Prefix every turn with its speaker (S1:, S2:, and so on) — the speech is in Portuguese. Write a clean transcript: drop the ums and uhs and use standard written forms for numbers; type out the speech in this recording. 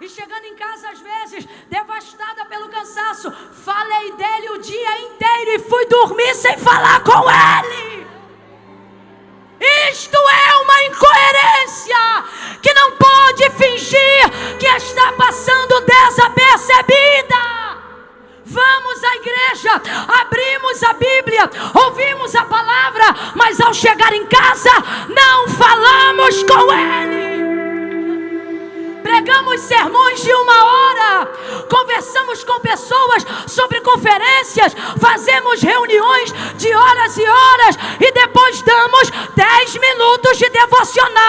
S1: e chegando em casa às vezes, devastada pelo cansaço, falei dele o dia inteiro e fui dormir sem falar com ele. Isto é uma incoerência que não pode fingir que está passando desapercebida. Vamos à igreja, abrimos a Bíblia, ouvimos a palavra, mas ao chegar em casa não falamos com ele. Pregamos sermões de 1 hora, conversamos com pessoas sobre conferências, fazemos reuniões de horas e horas e depois damos 10 minutos de devocional